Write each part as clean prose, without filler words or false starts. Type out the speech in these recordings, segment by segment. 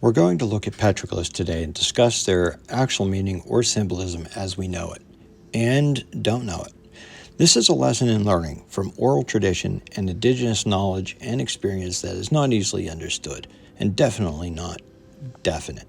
We're going to look at petroglyphs today and discuss their actual meaning or symbolism as we know it, and don't know it. This is a lesson in learning from oral tradition and indigenous knowledge and experience that is not easily understood, and definitely not definite.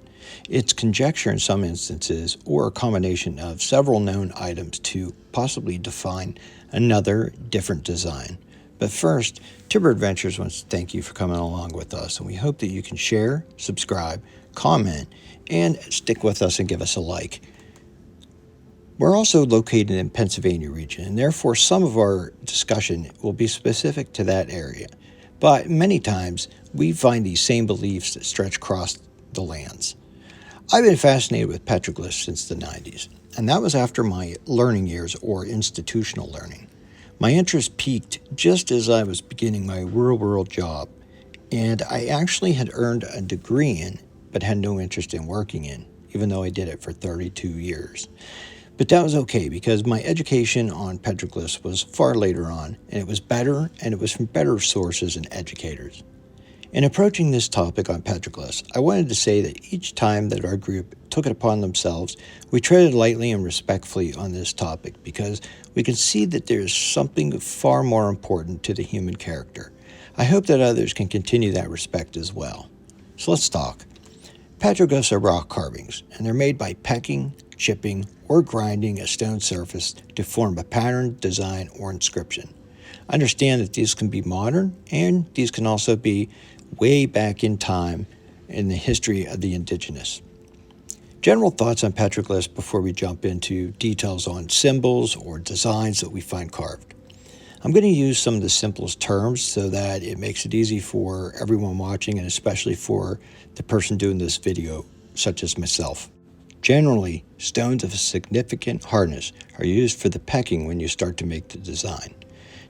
It's conjecture in some instances, or a combination of several known items to possibly define another different design. But first, Timber Adventures wants to thank you for coming along with us, and we hope that you can share, subscribe, comment, and stick with us and give us a like. We're also located in Pennsylvania region, and therefore some of our discussion will be specific to that area. But many times, we find these same beliefs that stretch across the lands. I've been fascinated with petroglyphs since the 90s, and that was after my learning years or institutional learning. My interest peaked just as I was beginning my real-world job, and I actually had earned a degree in, but had no interest in working in, even though I did it for 32 years. But that was okay, because my education on petroglyphs was far later on, and it was better, and it was from better sources and educators. In approaching this topic on petroglyphs, I wanted to say that each time that our group took it upon themselves, we treaded lightly and respectfully on this topic because we can see that there is something far more important to the human character. I hope that others can continue that respect as well. So let's talk. Petroglyphs are rock carvings, and they're made by pecking, chipping, or grinding a stone surface to form a pattern, design, or inscription. Understand that these can be modern, and these can also be way back in time in the history of the indigenous. General thoughts on petroglyphs before we jump into details on symbols or designs that we find carved. I'm going to use some of the simplest terms so that it makes it easy for everyone watching, and especially for the person doing this video, such as myself. Generally, stones of a significant hardness are used for the pecking when you start to make the design.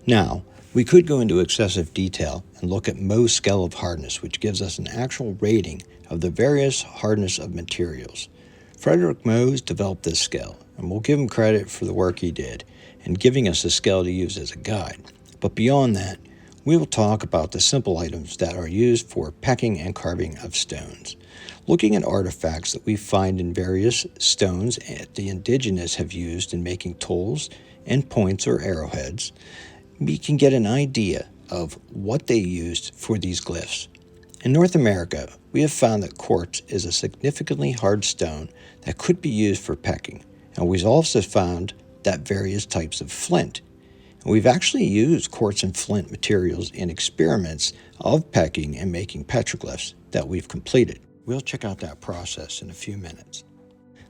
Now, we could go into excessive detail and look at Mohs scale of hardness, which gives us an actual rating of the various hardness of materials. Frederick Mohs developed this scale, and we'll give him credit for the work he did in giving us a scale to use as a guide. But beyond that, we will talk about the simple items that are used for pecking and carving of stones. Looking at artifacts that we find in various stones that the indigenous have used in making tools and points or arrowheads, we can get an idea of what they used for these glyphs. In North America, we have found that quartz is a significantly hard stone that could be used for pecking, and we've also found that various types of flint. And we've actually used quartz and flint materials in experiments of pecking and making petroglyphs that we've completed. We'll check out that process in a few minutes.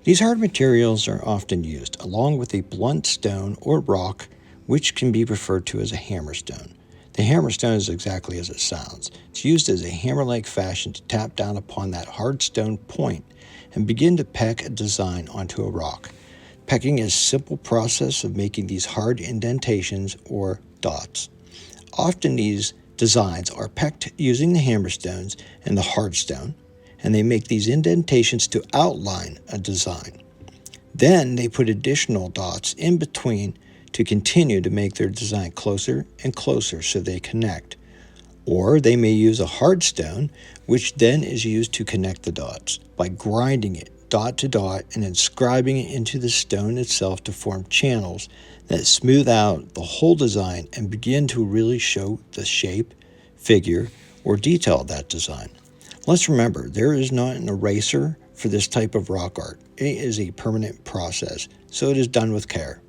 These hard materials are often used along with a blunt stone or rock, which can be referred to as a hammerstone. The hammerstone is exactly as it sounds. It's used as a hammer-like fashion to tap down upon that hard stone point and begin to peck a design onto a rock. Pecking is a simple process of making these hard indentations or dots. Often these designs are pecked using the hammerstones and the hard stone, and they make these indentations to outline a design. Then they put additional dots in between to continue to make their design closer and closer so they connect. Or they may use a hard stone, which then is used to connect the dots by grinding it dot to dot and inscribing it into the stone itself to form channels that smooth out the whole design and begin to really show the shape, figure, or detail of that design. Let's remember, there is not an eraser for this type of rock art. It is a permanent process, so it is done with care.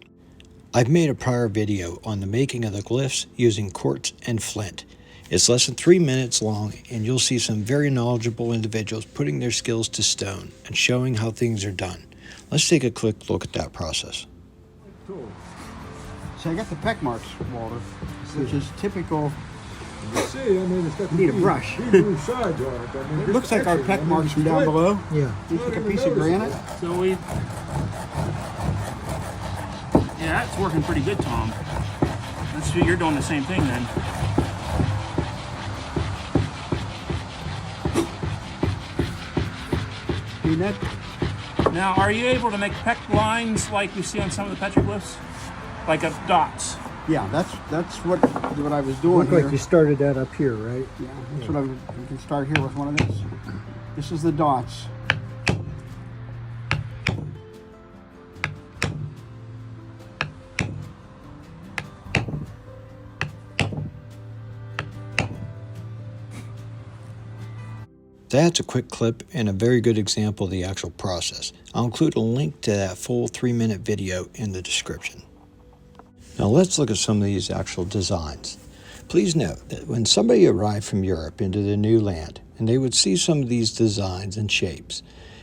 I've made a prior video on the making of the glyphs using quartz and flint. It's less than 3 minutes long, and you'll see some very knowledgeable individuals putting their skills to stone and showing how things are done. Let's take a quick look at that process. Cool. So I got the peck marks, Walter, which is typical. You see, I mean, it's got Need a brush. Hebrew sides on it. I mean, It looks like our peck marks from down below. Yeah. Looks like a piece of granite. So yeah, that's working pretty good, Tom. That's you're doing the same thing then. Now, are you able to make peck lines like we see on some of the petroglyphs, like of dots? Yeah, that's what I was doing Looked here. like you started that up here, right? Yeah, that's what we can start here with one of these. This is the dots. That's a quick clip and a very good example of the actual process. I'll include a link to that full 3-minute video in the description. Now let's look at some of these actual designs. Please note that when somebody arrived from Europe into the new land, and they would see some of these designs and shapes,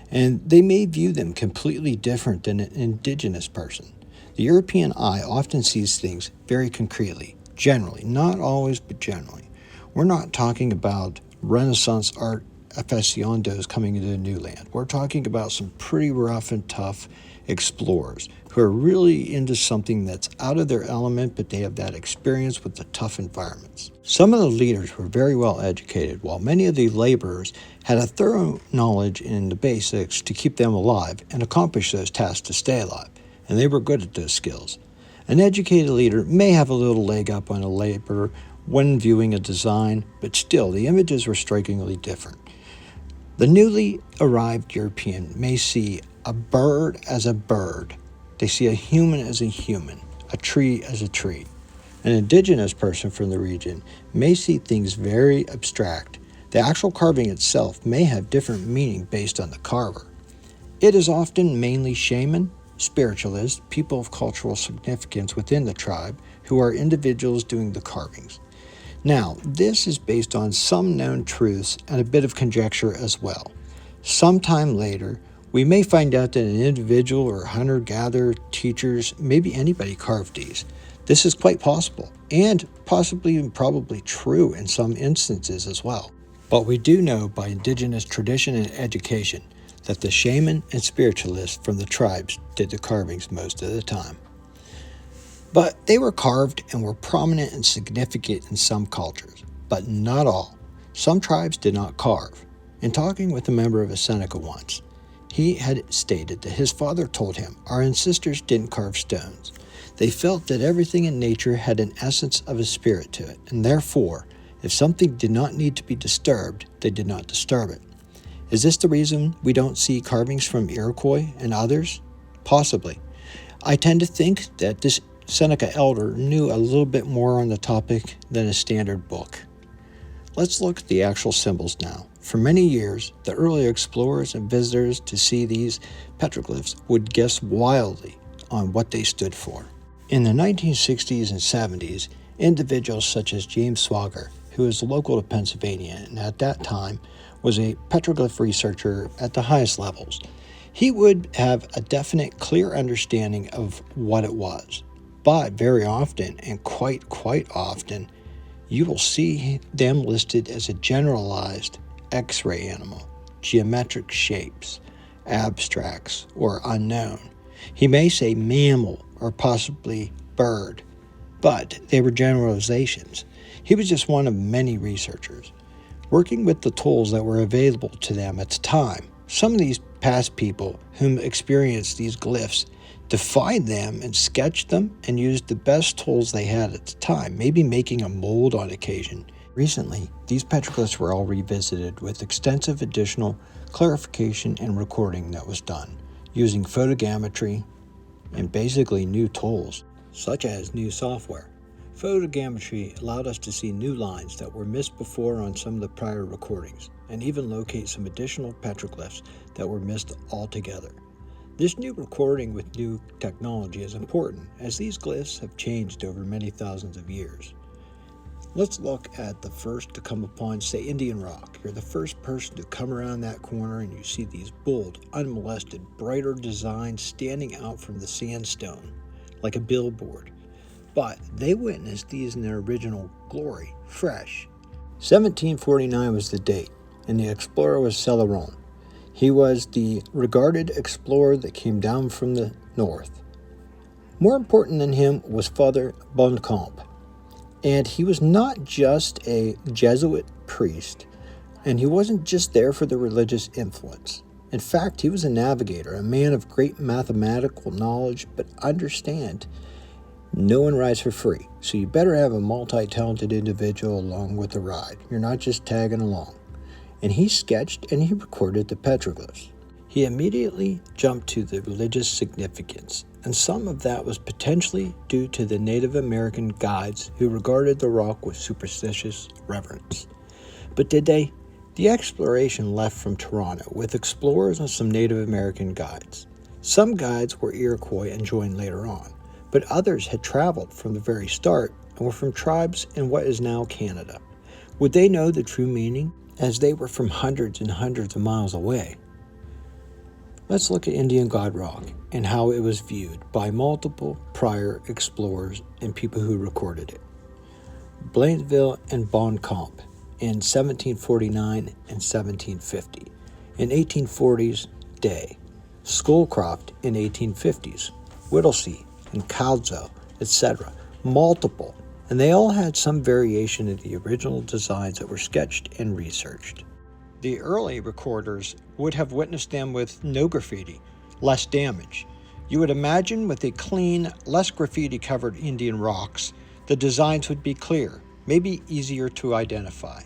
and they may view them completely different than an indigenous person. The European eye often sees things very concretely, generally, not always, but generally. We're not talking about Renaissance art aficionados coming into the new land. We're talking about some pretty rough and tough explorers who are really into something that's out of their element, but they have that experience with the tough environments. Some of the leaders were very well educated, while many of the laborers had a thorough knowledge in the basics to keep them alive and accomplish those tasks to stay alive, and they were good at those skills. An educated leader may have a little leg up on a laborer when viewing a design, but still the images were strikingly different. The newly arrived European may see a bird as a bird. They see a human as a human, a tree as a tree. An indigenous person from the region may see things very abstract. The actual carving itself may have different meaning based on the carver. It is often mainly shaman, spiritualists, people of cultural significance within the tribe, who are individuals doing the carvings. Now, this is based on some known truths and a bit of conjecture as well. Sometime later, we may find out that an individual or hunter-gatherer, teachers, maybe anybody carved these. This is quite possible, and possibly and probably true in some instances as well. But we do know by indigenous tradition and education that the shaman and spiritualists from the tribes did the carvings most of the time. But they were carved and were prominent and significant in some cultures, but not all. Some tribes did not carve. In talking with a member of a Seneca once, he had stated that his father told him our ancestors didn't carve stones. They felt that everything in nature had an essence of a spirit to it, and therefore, if something did not need to be disturbed, they did not disturb it. Is this the reason we don't see carvings from Iroquois and others? Possibly. I tend to think that this Seneca elder knew a little bit more on the topic than a standard book. Let's look at the actual symbols now. For many years, the early explorers and visitors to see these petroglyphs would guess wildly on what they stood for. In the 1960s and 70s, individuals such as James Swagger, who is local to Pennsylvania and at that time was a petroglyph researcher at the highest levels, he would have a definite, clear understanding of what it was. But very often, and quite often, you will see them listed as a generalized X-ray animal, geometric shapes, abstracts, or unknown. He may say mammal or possibly bird, but they were generalizations. He was just one of many researchers. Working with the tools that were available to them at the time, some of these past people whom experienced these glyphs defined them and sketched them and used the best tools they had at the time, maybe making a mold on occasion. Recently, these petroglyphs were all revisited with extensive additional clarification and recording that was done, using photogrammetry and basically new tools, such as new software. Photogrammetry allowed us to see new lines that were missed before on some of the prior recordings, and even locate some additional petroglyphs that were missed altogether. This new recording with new technology is important, as these glyphs have changed over many thousands of years. Let's look at the first to come upon, say, Indian Rock. You're the first person to come around that corner and you see these bold, unmolested, brighter designs standing out from the sandstone, like a billboard. But they witnessed these in their original glory, fresh. 1749 was the date, and the explorer was Celeron. He was the regarded explorer that came down from the north. More important than him was Father Boncamp, and he was not just a Jesuit priest, and he wasn't just there for the religious influence. In fact, he was a navigator, a man of great mathematical knowledge, but understand, no one rides for free, so you better have a multi-talented individual along with the ride. You're not just tagging along. and he sketched and he recorded the petroglyphs. He immediately jumped to the religious significance, and some of that was potentially due to the Native American guides who regarded the rock with superstitious reverence. But did they? The exploration left from Toronto with explorers and some Native American guides. Some guides were Iroquois and joined later on, but others had traveled from the very start and were from tribes in what is now Canada. Would they know the true meaning, as they were from hundreds and hundreds of miles away? Let's look at Indian God Rock and how it was viewed by multiple prior explorers and people who recorded it. Blainville and Boncamp in 1749 and 1750. In 1840s, Day. Schoolcroft in 1850s. Whittlesey and Calzo, etc. Multiple, and they all had some variation of the original designs that were sketched and researched. The early recorders would have witnessed them with no graffiti, less damage. You would imagine with a clean, less graffiti-covered Indian rocks, the designs would be clear, maybe easier to identify.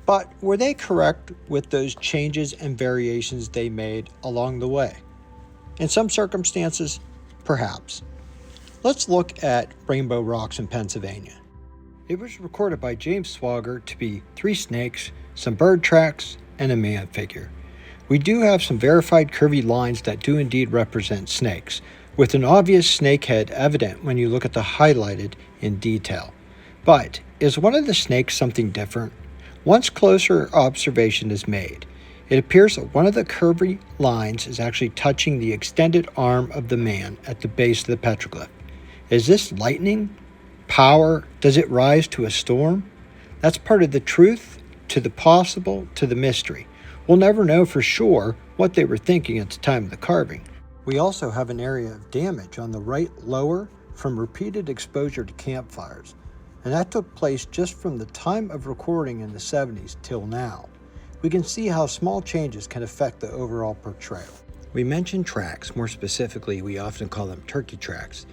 But were they correct with those changes and variations they made along the way? In some circumstances, perhaps. Let's look at Rainbow Rocks in Pennsylvania. It was recorded by James Swagger to be 3 snakes, some bird tracks, and a man figure. We do have some verified curvy lines that do indeed represent snakes, with an obvious snake head evident when you look at the highlighted in detail. But is one of the snakes something different? Once closer observation is made, it appears that one of the curvy lines is actually touching the extended arm of the man at the base of the petroglyph. Is this lightning? Power? Does it rise to a storm? That's part of the truth, to the possible, to the mystery. We'll never know for sure what they were thinking at the time of the carving. We also have an area of damage on the right lower from repeated exposure to campfires, and that took place just from the time of recording in the 70s till now. We can see how small changes can affect the overall portrayal. We mentioned tracks, more specifically we often call them turkey tracks.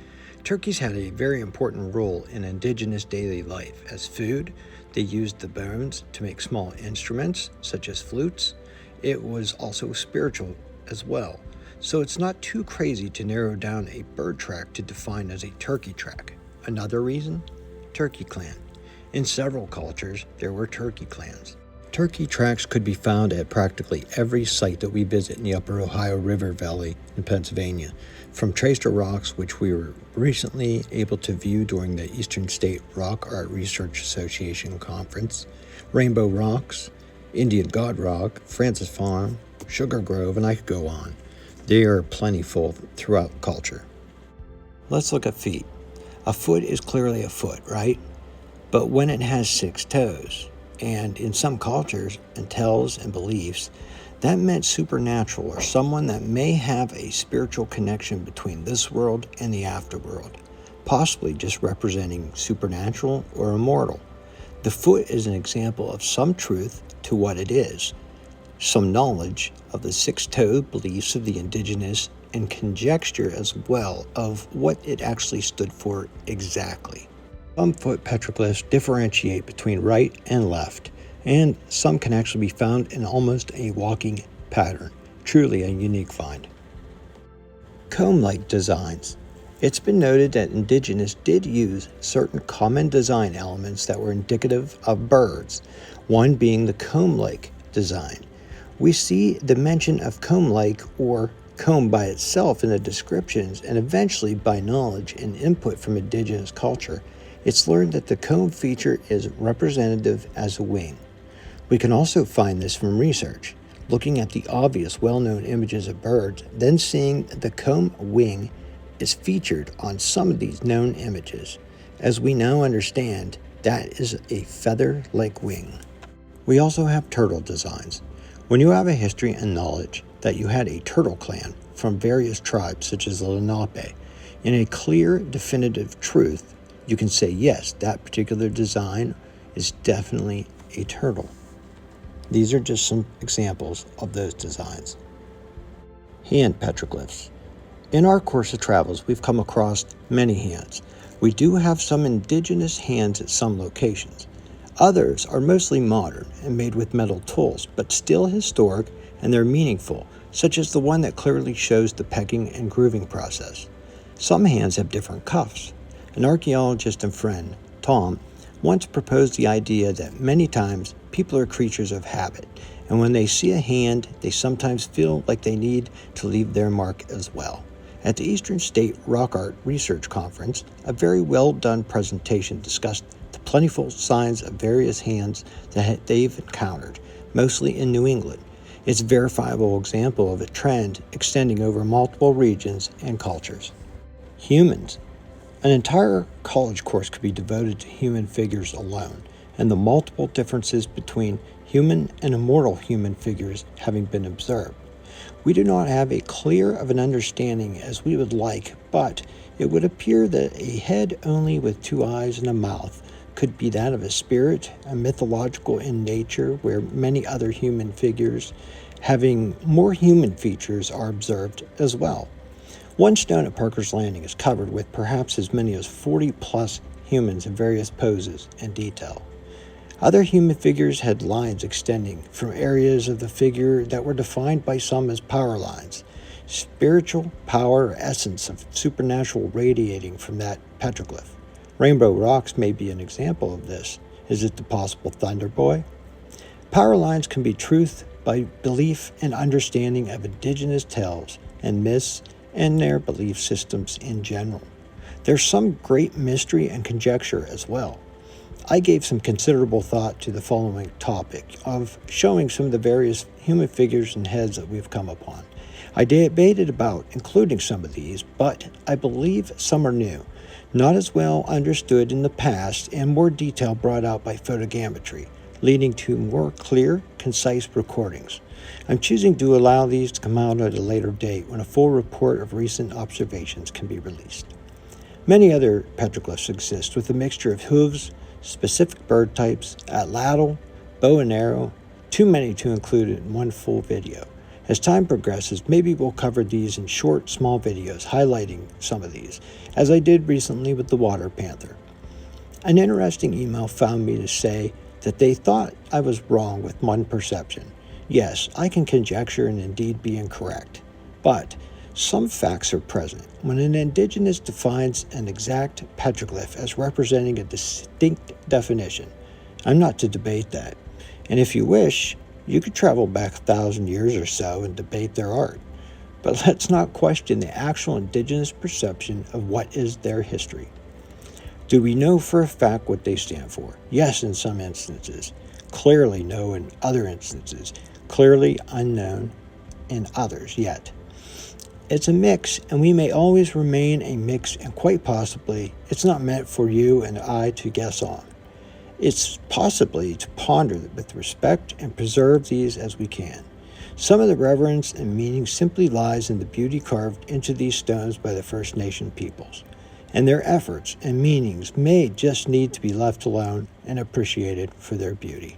Turkeys had a very important role in indigenous daily life. As food, they used the bones to make small instruments, such as flutes. It was also spiritual as well. So it's not too crazy to narrow down a bird track to define as a turkey track. Another reason? Turkey clan. In several cultures, there were turkey clans. Turkey tracks could be found at practically every site that we visit in the upper Ohio River Valley in Pennsylvania, from Tracer Rocks, which we were recently able to view during the Eastern State Rock Art Research Association Conference, Rainbow Rocks, Indian God Rock, Francis Farm, Sugar Grove, and I could go on. They are plentiful throughout culture. Let's look at feet. A foot is clearly a foot, right? But when it has 6 toes, and in some cultures and tells and beliefs, that meant supernatural or someone that may have a spiritual connection between this world and the afterworld, possibly just representing supernatural or immortal. The foot is an example of some truth to what it is, some knowledge of the 6-toed beliefs of the indigenous, and conjecture as well of what it actually stood for exactly. Some foot petroglyphs differentiate between right and left, and some can actually be found in almost a walking pattern. Truly a unique find. Comb-like designs. It's been noted that indigenous did use certain common design elements that were indicative of birds, one being the comb-like design. We see the mention of comb-like or comb by itself in the descriptions, and eventually by knowledge and input from indigenous culture, it's learned that the comb feature is representative as a wing. We can also find this from research, looking at the obvious well-known images of birds, then seeing the comb wing is featured on some of these known images. As we now understand, that is a feather-like wing. We also have turtle designs. When you have a history and knowledge that you had a turtle clan from various tribes such as the Lenape, in a clear, definitive truth, you can say, yes, that particular design is definitely a turtle. These are just some examples of those designs. Hand petroglyphs. In our course of travels, we've come across many hands. We do have some indigenous hands at some locations. Others are mostly modern and made with metal tools, but still historic, and they're meaningful, such as the one that clearly shows the pecking and grooving process. Some hands have different cuffs. An archaeologist and friend, Tom, once proposed the idea that many times people are creatures of habit, and when they see a hand, they sometimes feel like they need to leave their mark as well. At the Eastern State Rock Art Research Conference, a very well done presentation discussed the plentiful signs of various hands that they've encountered, mostly in New England. It's a verifiable example of a trend extending over multiple regions and cultures. Humans. An entire college course could be devoted to human figures alone, and the multiple differences between human and immortal human figures having been observed. We do not have a clear of an understanding as we would like, but it would appear that a head only with 2 eyes and a mouth could be that of a spirit, a mythological in nature, where many other human figures having more human features are observed as well. One stone at Parker's Landing is covered with perhaps as many as 40 plus humans in various poses and detail. Other human figures had lines extending from areas of the figure that were defined by some as power lines, spiritual power or essence of supernatural radiating from that petroglyph. Rainbow rocks may be an example of this. Is it the possible Thunder Boy? Power lines can be truth by belief and understanding of indigenous tales and myths and their belief systems in general. There's some great mystery and conjecture as well. I gave some considerable thought to the following topic of showing some of the various human figures and heads that we've come upon. I debated about including some of these, but I believe some are new, not as well understood in the past, and more detail brought out by photogrammetry, leading to more clear, concise recordings. I'm choosing to allow these to come out at a later date when a full report of recent observations can be released. Many other petroglyphs exist with a mixture of hooves, specific bird types, atlatl, bow and arrow, too many to include in one full video. As time progresses, maybe we'll cover these in short, small videos highlighting some of these, as I did recently with the water panther. An interesting email found me to say that they thought I was wrong with one perception. Yes, I can conjecture and indeed be incorrect, but some facts are present. When an indigenous defines an exact petroglyph as representing a distinct definition, I'm not to debate that. And if you wish, you could travel back 1,000 years or so and debate their art. But let's not question the actual indigenous perception of what is their history. Do we know for a fact what they stand for? Yes, in some instances. Clearly no in other instances. Clearly unknown in others yet. It's a mix, and we may always remain a mix, and quite possibly it's not meant for you and I to guess on. It's possibly to ponder with respect and preserve these as we can. Some of the reverence and meaning simply lies in the beauty carved into these stones by the First Nation peoples, and their efforts and meanings may just need to be left alone and appreciated for their beauty.